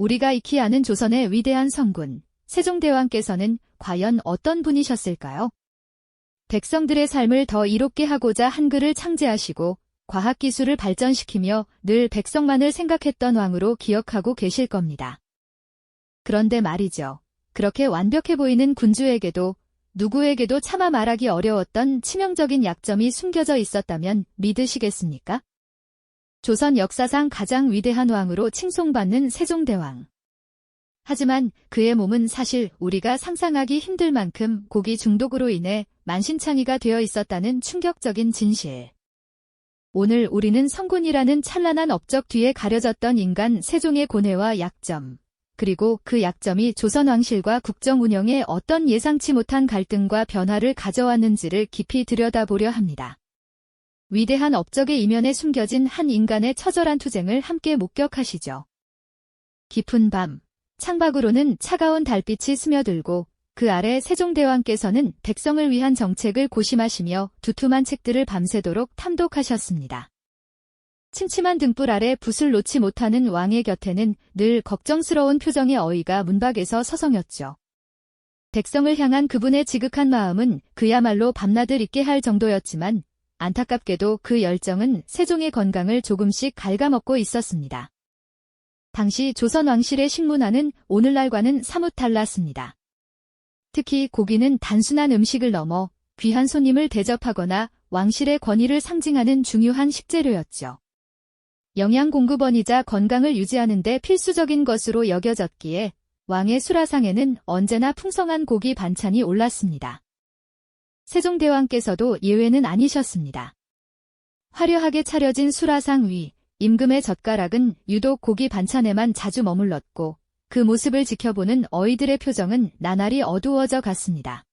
우리가 익히 아는 조선의 위대한 성군, 세종대왕께서는 과연 어떤 분이셨을까요? 백성들의 삶을 더 이롭게 하고자 한글을 창제하시고 과학기술을 발전시키며 늘 백성만을 생각했던 왕으로 기억하고 계실 겁니다. 그런데 말이죠. 그렇게 완벽해 보이는 군주에게도 누구에게도 차마 말하기 어려웠던 치명적인 약점이 숨겨져 있었다면 믿으시겠습니까? 조선 역사상 가장 위대한 왕으로 칭송받는 세종대왕. 하지만 그의 몸은 사실 우리가 상상하기 힘들 만큼 고기 중독으로 인해 만신창이가 되어 있었다는 충격적인 진실. 오늘 우리는 성군이라는 찬란한 업적 뒤에 가려졌던 인간 세종의 고뇌와 약점, 그리고 그 약점이 조선 왕실과 국정 운영에 어떤 예상치 못한 갈등과 변화를 가져왔는지를 깊이 들여다보려 합니다. 위대한 업적의 이면에 숨겨진 한 인간의 처절한 투쟁을 함께 목격하시죠. 깊은 밤, 창밖으로는 차가운 달빛이 스며들고 그 아래 세종대왕께서는 백성을 위한 정책을 고심하시며 두툼한 책들을 밤새도록 탐독하셨습니다. 침침한 등불 아래 붓을 놓지 못하는 왕의 곁에는 늘 걱정스러운 표정의 어이가 문밖에서 서성였죠. 백성을 향한 그분의 지극한 마음은 그야말로 밤낮을 잊게 할 정도였지만 안타깝게도 그 열정은 세종의 건강을 조금씩 갉아먹고 있었습니다. 당시 조선 왕실의 식문화는 오늘날과는 사뭇 달랐습니다. 특히 고기는 단순한 음식을 넘어 귀한 손님을 대접하거나 왕실의 권위를 상징하는 중요한 식재료였죠. 영양 공급원이자 건강을 유지하는 데 필수적인 것으로 여겨졌기에 왕의 수라상에는 언제나 풍성한 고기 반찬이 올랐습니다. 세종대왕께서도 예외는 아니셨습니다. 화려하게 차려진 수라상 위, 임금의 젓가락은 유독 고기 반찬에만 자주 머물렀고 그 모습을 지켜보는 어이들의 표정은 나날이 어두워져 갔습니다.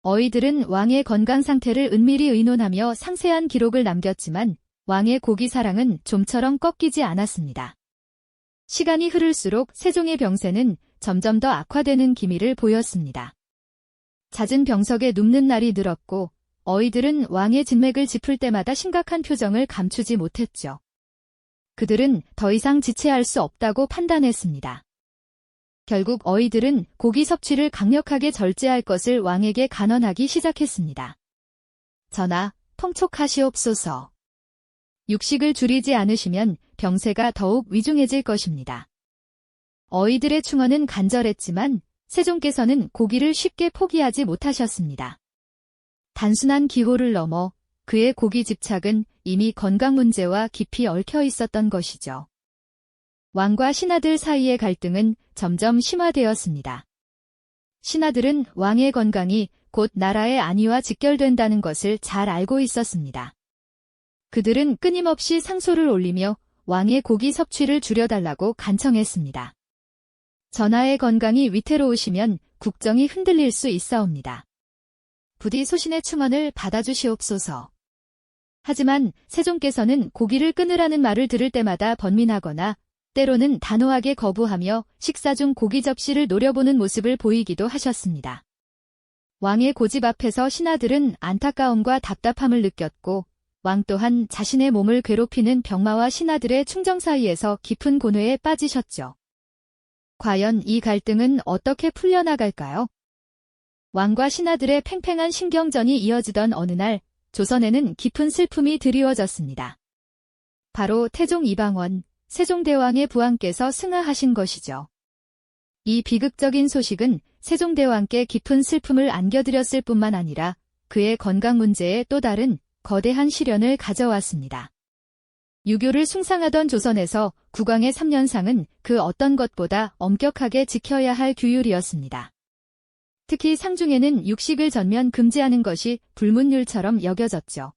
어이들은 왕의 건강 상태를 은밀히 의논하며 상세한 기록을 남겼지만 왕의 고기 사랑은 좀처럼 꺾이지 않았습니다. 시간이 흐를수록 세종의 병세는 점점 더 악화되는 기미를 보였습니다. 잦은 병석에 눕는 날이 늘었고 어이들은 왕의 진맥을 짚을 때마다 심각한 표정을 감추지 못했죠. 그들은 더 이상 지체할 수 없다고 판단했습니다. 결국 어이들은 고기 섭취를 강력하게 절제할 것을 왕에게 간언하기 시작했습니다. 전하, 통촉하시옵소서. 육식을 줄이지 않으시면 병세가 더욱 위중해질 것입니다. 어이들의 충언은 간절했지만 세종께서는 고기를 쉽게 포기하지 못하셨습니다. 단순한 기호를 넘어 그의 고기 집착은 이미 건강 문제와 깊이 얽혀 있었던 것이죠. 왕과 신하들 사이의 갈등은 점점 심화되었습니다. 신하들은 왕의 건강이 곧 나라의 안위와 직결된다는 것을 잘 알고 있었습니다. 그들은 끊임없이 상소를 올리며 왕의 고기 섭취를 줄여달라고 간청했습니다. 전하의 건강이 위태로우시면 국정이 흔들릴 수 있사옵니다. 부디 소신의 충언을 받아주시옵소서. 하지만 세종께서는 고기를 끊으라는 말을 들을 때마다 번민하거나 때로는 단호하게 거부하며 식사 중 고기 접시를 노려보는 모습을 보이기도 하셨습니다. 왕의 고집 앞에서 신하들은 안타까움과 답답함을 느꼈고 왕 또한 자신의 몸을 괴롭히는 병마와 신하들의 충정 사이에서 깊은 고뇌에 빠지셨죠. 과연 이 갈등은 어떻게 풀려나갈까요? 왕과 신하들의 팽팽한 신경전이 이어지던 어느 날 조선에는 깊은 슬픔이 드리워졌습니다. 바로 태종 이방원, 세종대왕의 부왕께서 승하하신 것이죠. 이 비극적인 소식은 세종대왕께 깊은 슬픔을 안겨드렸을 뿐만 아니라 그의 건강 문제에 또 다른 거대한 시련을 가져왔습니다. 유교를 숭상하던 조선에서 국왕의 3년상은 그 어떤 것보다 엄격하게 지켜야 할 규율이었습니다. 특히 상중에는 육식을 전면 금지하는 것이 불문율처럼 여겨졌죠.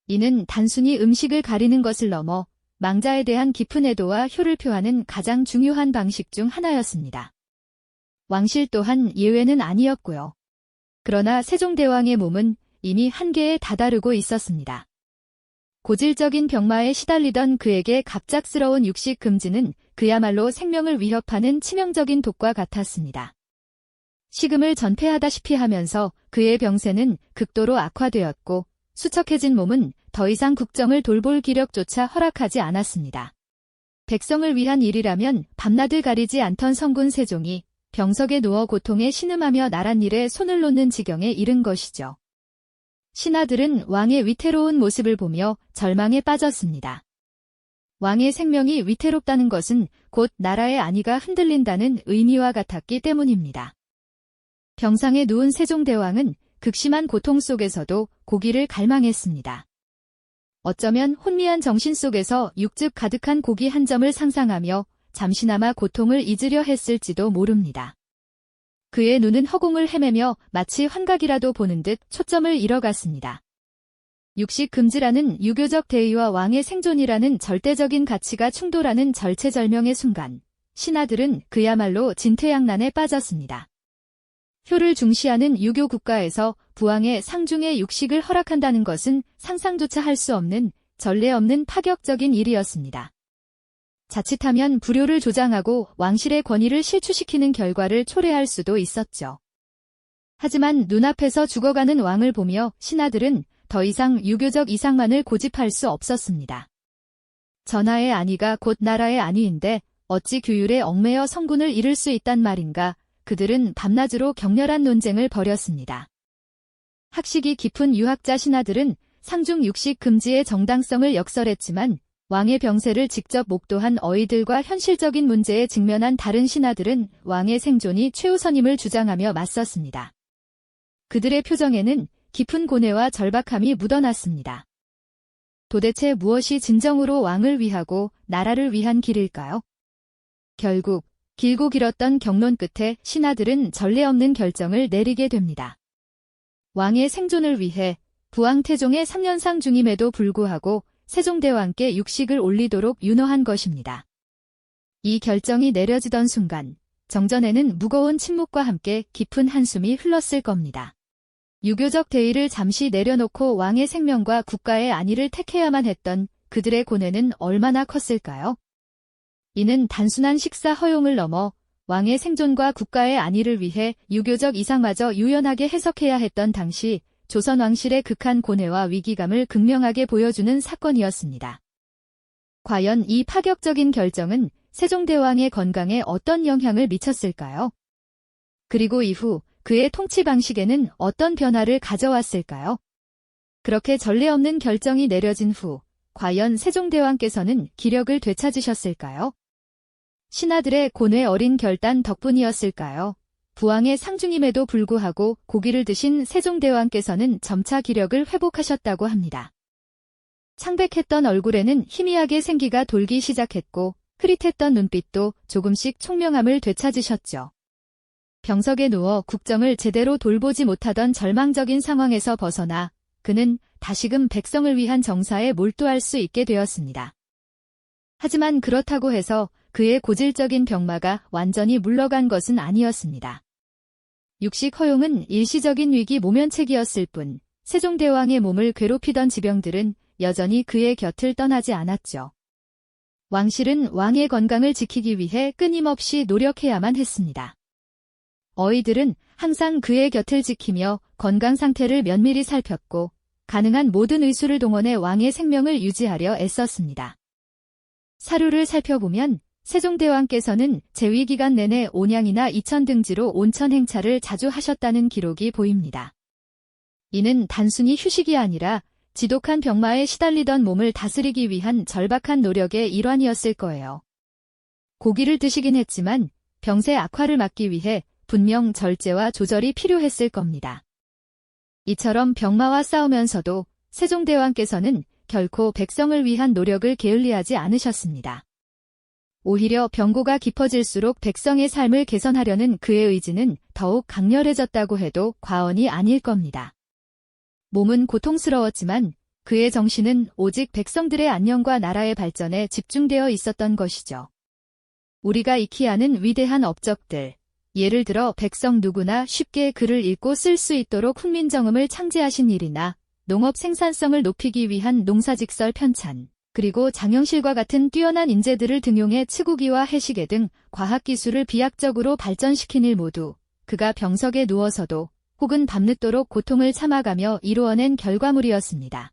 이는 단순히 음식을 가리는 것을 넘어 망자에 대한 깊은 애도와 효를 표하는 가장 중요한 방식 중 하나였습니다. 왕실 또한 예외는 아니었고요. 그러나 세종대왕의 몸은 이미 한계에 다다르고 있었습니다. 고질적인 병마에 시달리던 그에게 갑작스러운 육식 금지는 그야말로 생명을 위협하는 치명적인 독과 같았습니다. 식음을 전폐하다시피 하면서 그의 병세는 극도로 악화되었고 수척해진 몸은 더 이상 국정을 돌볼 기력조차 허락하지 않았습니다. 백성을 위한 일이라면 밤낮을 가리지 않던 성군 세종이 병석에 누워 고통에 신음하며 나란 일에 손을 놓는 지경에 이른 것이죠. 신하들은 왕의 위태로운 모습을 보며 절망에 빠졌습니다. 왕의 생명이 위태롭다는 것은 곧 나라의 안위가 흔들린다는 의미와 같았기 때문입니다. 병상에 누운 세종대왕은 극심한 고통 속에서도 고기를 갈망했습니다. 어쩌면 혼미한 정신 속에서 육즙 가득한 고기 한 점을 상상하며 잠시나마 고통을 잊으려 했을지도 모릅니다. 그의 눈은 허공을 헤매며 마치 환각이라도 보는 듯 초점을 잃어갔습니다. 육식 금지라는 유교적 대의와 왕의 생존이라는 절대적인 가치가 충돌하는 절체절명의 순간, 신하들은 그야말로 진퇴양난에 빠졌습니다. 효를 중시하는 유교 국가에서 부왕의 상중에 육식을 허락한다는 것은 상상조차 할 수 없는 전례 없는 파격적인 일이었습니다. 자칫하면 불효를 조장하고 왕실의 권위를 실추시키는 결과를 초래할 수도 있었죠. 하지만 눈앞에서 죽어가는 왕을 보며 신하들은 더 이상 유교적 이상만을 고집할 수 없었습니다. 전하의 안위가 곧 나라의 안위인데 어찌 규율에 얽매여 성군을 잃을 수 있단 말인가. 그들은 밤낮으로 격렬한 논쟁을 벌였습니다. 학식이 깊은 유학자 신하들은 상중 육식 금지의 정당성을 역설했지만 왕의 병세를 직접 목도한 어이들과 현실적인 문제에 직면한 다른 신하들은 왕의 생존이 최우선임을 주장하며 맞섰습니다. 그들의 표정에는 깊은 고뇌와 절박함이 묻어났습니다. 도대체 무엇이 진정으로 왕을 위하고 나라를 위한 길일까요? 결국 길고 길었던 격론 끝에 신하들은 전례 없는 결정을 내리게 됩니다. 왕의 생존을 위해 부왕 태종의 3년상 중임에도 불구하고 세종대왕께 육식을 올리도록 윤허한 것입니다. 이 결정이 내려지던 순간 정전에는 무거운 침묵과 함께 깊은 한숨이 흘렀을 겁니다. 유교적 대의를 잠시 내려놓고 왕의 생명과 국가의 안위를 택해야만 했던 그들의 고뇌는 얼마나 컸을까요? 이는 단순한 식사 허용을 넘어 왕의 생존과 국가의 안위를 위해 유교적 이상마저 유연하게 해석해야 했던 당시 조선 왕실의 극한 고뇌와 위기감을 극명하게 보여주는 사건이었습니다. 과연 이 파격적인 결정은 세종대왕의 건강에 어떤 영향을 미쳤을까요? 그리고 이후 그의 통치 방식에는 어떤 변화를 가져왔을까요? 그렇게 전례 없는 결정이 내려진 후 과연 세종대왕께서는 기력을 되찾으셨을까요? 신하들의 고뇌 어린 결단 덕분이었을까요? 부왕의 상중임에도 불구하고 고기를 드신 세종대왕께서는 점차 기력을 회복하셨다고 합니다. 창백했던 얼굴에는 희미하게 생기가 돌기 시작했고 흐릿했던 눈빛도 조금씩 총명함을 되찾으셨죠. 병석에 누워 국정을 제대로 돌보지 못하던 절망적인 상황에서 벗어나 그는 다시금 백성을 위한 정사에 몰두할 수 있게 되었습니다. 하지만 그렇다고 해서 그의 고질적인 병마가 완전히 물러간 것은 아니었습니다. 육식 허용은 일시적인 위기 모면책이었을 뿐 세종대왕의 몸을 괴롭히던 지병들은 여전히 그의 곁을 떠나지 않았죠. 왕실은 왕의 건강을 지키기 위해 끊임없이 노력해야만 했습니다. 어이들은 항상 그의 곁을 지키며 건강 상태를 면밀히 살폈고 가능한 모든 의수를 동원해 왕의 생명을 유지하려 애썼습니다. 사료를 살펴보면 세종대왕께서는 재위기간 내내 온양이나 이천 등지로 온천 행차를 자주 하셨다는 기록이 보입니다. 이는 단순히 휴식이 아니라 지독한 병마에 시달리던 몸을 다스리기 위한 절박한 노력의 일환이었을 거예요. 고기를 드시긴 했지만 병세 악화를 막기 위해 분명 절제와 조절이 필요했을 겁니다. 이처럼 병마와 싸우면서도 세종대왕께서는 결코 백성을 위한 노력을 게을리하지 않으셨습니다. 오히려 병고가 깊어질수록 백성의 삶을 개선하려는 그의 의지는 더욱 강렬해졌다고 해도 과언이 아닐 겁니다. 몸은 고통스러웠지만 그의 정신은 오직 백성들의 안녕과 나라의 발전에 집중되어 있었던 것이죠. 우리가 익히 아는 위대한 업적들, 예를 들어 백성 누구나 쉽게 글을 읽고 쓸 수 있도록 훈민정음을 창제하신 일이나 농업 생산성을 높이기 위한 농사직설 편찬, 그리고 장영실과 같은 뛰어난 인재들을 등용해 치구기와 해시계 등 과학기술을 비약적으로 발전시킨 일 모두 그가 병석에 누워서도 혹은 밤늦도록 고통을 참아가며 이루어낸 결과물이었습니다.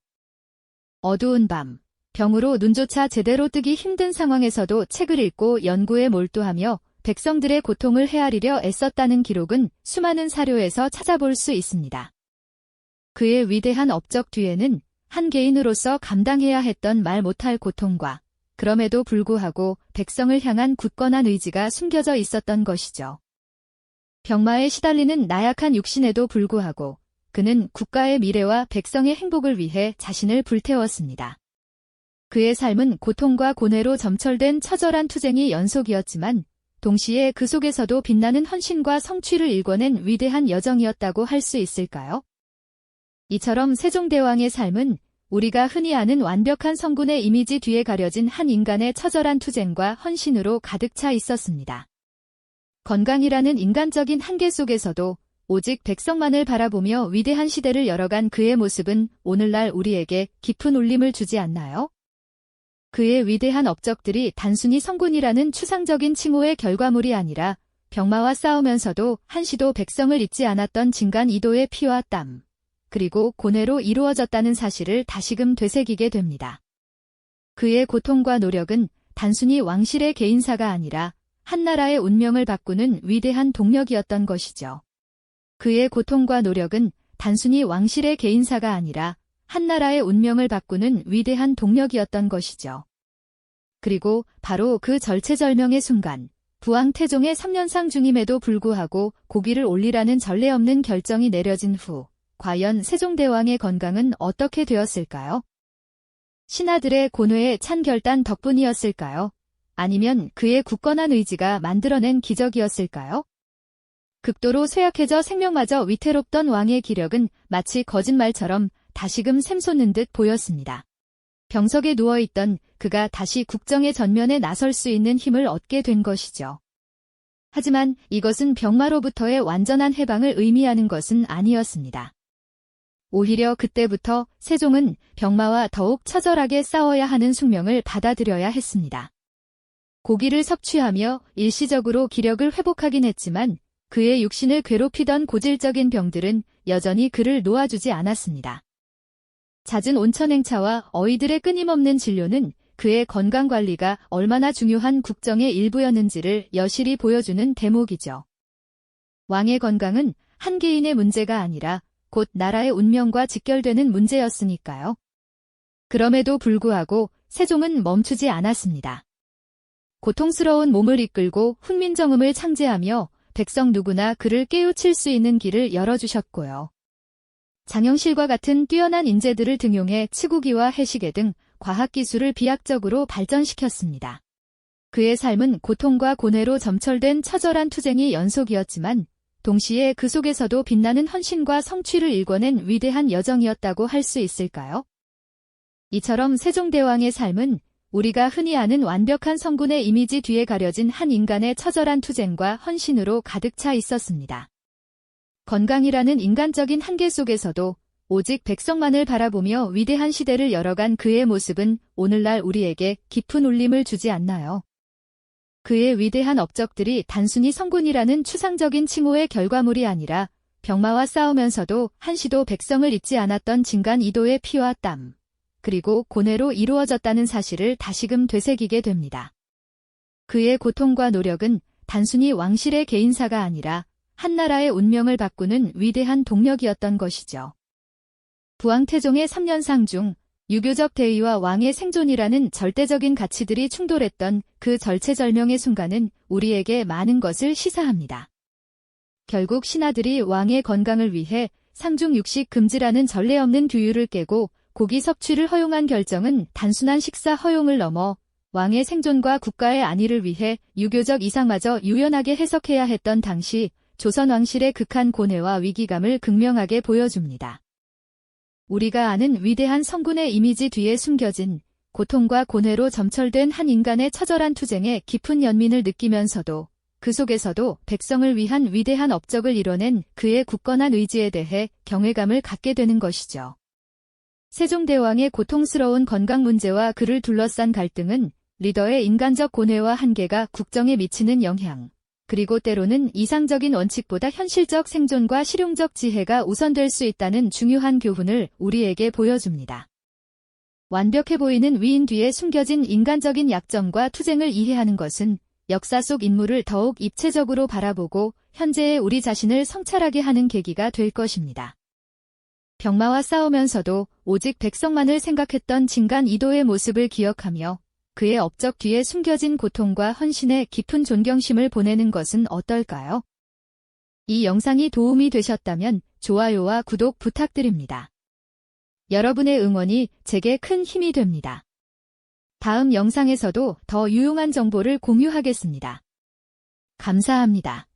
어두운 밤, 병으로 눈조차 제대로 뜨기 힘든 상황에서도 책을 읽고 연구에 몰두하며 백성들의 고통을 헤아리려 애썼다는 기록은 수많은 사료에서 찾아볼 수 있습니다. 그의 위대한 업적 뒤에는 한 개인으로서 감당해야 했던 말 못할 고통과 그럼에도 불구하고 백성을 향한 굳건한 의지가 숨겨져 있었던 것이죠. 병마에 시달리는 나약한 육신에도 불구하고 그는 국가의 미래와 백성의 행복을 위해 자신을 불태웠습니다. 그의 삶은 고통과 고뇌로 점철된 처절한 투쟁이 연속이었지만 동시에 그 속에서도 빛나는 헌신과 성취를 일궈낸 위대한 여정이었다고 할 수 있을까요? 이처럼 세종대왕의 삶은 우리가 흔히 아는 완벽한 성군의 이미지 뒤에 가려진 한 인간의 처절한 투쟁과 헌신으로 가득 차 있었습니다. 건강이라는 인간적인 한계 속에서도 오직 백성만을 바라보며 위대한 시대를 열어간 그의 모습은 오늘날 우리에게 깊은 울림을 주지 않나요? 그의 위대한 업적들이 단순히 성군이라는 추상적인 칭호의 결과물이 아니라 병마와 싸우면서도 한시도 백성을 잊지 않았던 진간 이도의 피와 땀, 그리고 고뇌로 이루어졌다는 사실을 다시금 되새기게 됩니다. 그의 고통과 노력은 단순히 왕실의 개인사가 아니라 한 나라의 운명을 바꾸는 위대한 동력이었던 것이죠. 그의 고통과 노력은 단순히 왕실의 개인사가 아니라 한 나라의 운명을 바꾸는 위대한 동력이었던 것이죠. 그리고 바로 그 절체절명의 순간, 부왕태종의 3년상 중임에도 불구하고 고기를 올리라는 전례 없는 결정이 내려진 후, 과연 세종대왕의 건강은 어떻게 되었을까요? 신하들의 고뇌에 찬 결단 덕분이었을까요? 아니면 그의 굳건한 의지가 만들어낸 기적이었을까요? 극도로 쇠약해져 생명마저 위태롭던 왕의 기력은 마치 거짓말처럼 다시금 샘솟는 듯 보였습니다. 병석에 누워있던 그가 다시 국정의 전면에 나설 수 있는 힘을 얻게 된 것이죠. 하지만 이것은 병마로부터의 완전한 해방을 의미하는 것은 아니었습니다. 오히려 그때부터 세종은 병마와 더욱 처절하게 싸워야 하는 숙명을 받아들여야 했습니다. 고기를 섭취하며 일시적으로 기력을 회복하긴 했지만 그의 육신을 괴롭히던 고질적인 병들은 여전히 그를 놓아주지 않았습니다. 잦은 온천행차와 어이들의 끊임없는 진료는 그의 건강관리가 얼마나 중요한 국정의 일부였는지를 여실히 보여주는 대목이죠. 왕의 건강은 한 개인의 문제가 아니라 곧 나라의 운명과 직결되는 문제였으니까요. 그럼에도 불구하고 세종은 멈추지 않았습니다. 고통스러운 몸을 이끌고 훈민정음을 창제하며 백성 누구나 그를 깨우칠 수 있는 길을 열어주셨고요. 장영실과 같은 뛰어난 인재들을 등용해 치구기와 해시계 등 과학기술을 비약적으로 발전시켰습니다. 그의 삶은 고통과 고뇌로 점철된 처절한 투쟁이 연속이었지만 동시에 그 속에서도 빛나는 헌신과 성취를 일궈낸 위대한 여정이었다고 할 수 있을까요? 이처럼 세종대왕의 삶은 우리가 흔히 아는 완벽한 성군의 이미지 뒤에 가려진 한 인간의 처절한 투쟁과 헌신으로 가득 차 있었습니다. 건강이라는 인간적인 한계 속에서도 오직 백성만을 바라보며 위대한 시대를 열어간 그의 모습은 오늘날 우리에게 깊은 울림을 주지 않나요? 그의 위대한 업적들이 단순히 성군이라는 추상적인 칭호의 결과물이 아니라 병마와 싸우면서도 한시도 백성을 잊지 않았던 진간 이도의 피와 땀, 그리고 고뇌로 이루어졌다는 사실을 다시금 되새기게 됩니다. 그의 고통과 노력은 단순히 왕실의 개인사가 아니라 한 나라의 운명을 바꾸는 위대한 동력이었던 것이죠. 부왕태종의 3년상 중 유교적 대의와 왕의 생존이라는 절대적인 가치들이 충돌했던 그 절체절명의 순간은 우리에게 많은 것을 시사합니다. 결국 신하들이 왕의 건강을 위해 상중 육식 금지라는 전례 없는 규율을 깨고 고기 섭취를 허용한 결정은 단순한 식사 허용을 넘어 왕의 생존과 국가의 안위를 위해 유교적 이상마저 유연하게 해석해야 했던 당시 조선 왕실의 극한 고뇌와 위기감을 극명하게 보여줍니다. 우리가 아는 위대한 성군의 이미지 뒤에 숨겨진 고통과 고뇌로 점철된 한 인간의 처절한 투쟁에 깊은 연민을 느끼면서도 그 속에서도 백성을 위한 위대한 업적을 이뤄낸 그의 굳건한 의지에 대해 경외감을 갖게 되는 것이죠. 세종대왕의 고통스러운 건강 문제와 그를 둘러싼 갈등은 리더의 인간적 고뇌와 한계가 국정에 미치는 영향, 그리고 때로는 이상적인 원칙보다 현실적 생존과 실용적 지혜가 우선될 수 있다는 중요한 교훈을 우리에게 보여줍니다. 완벽해 보이는 위인 뒤에 숨겨진 인간적인 약점과 투쟁을 이해하는 것은 역사 속 인물을 더욱 입체적으로 바라보고 현재의 우리 자신을 성찰하게 하는 계기가 될 것입니다. 병마와 싸우면서도 오직 백성만을 생각했던 진간 이도의 모습을 기억하며 그의 업적 뒤에 숨겨진 고통과 헌신에 깊은 존경심을 보내는 것은 어떨까요? 이 영상이 도움이 되셨다면 좋아요와 구독 부탁드립니다. 여러분의 응원이 제게 큰 힘이 됩니다. 다음 영상에서도 더 유용한 정보를 공유하겠습니다. 감사합니다.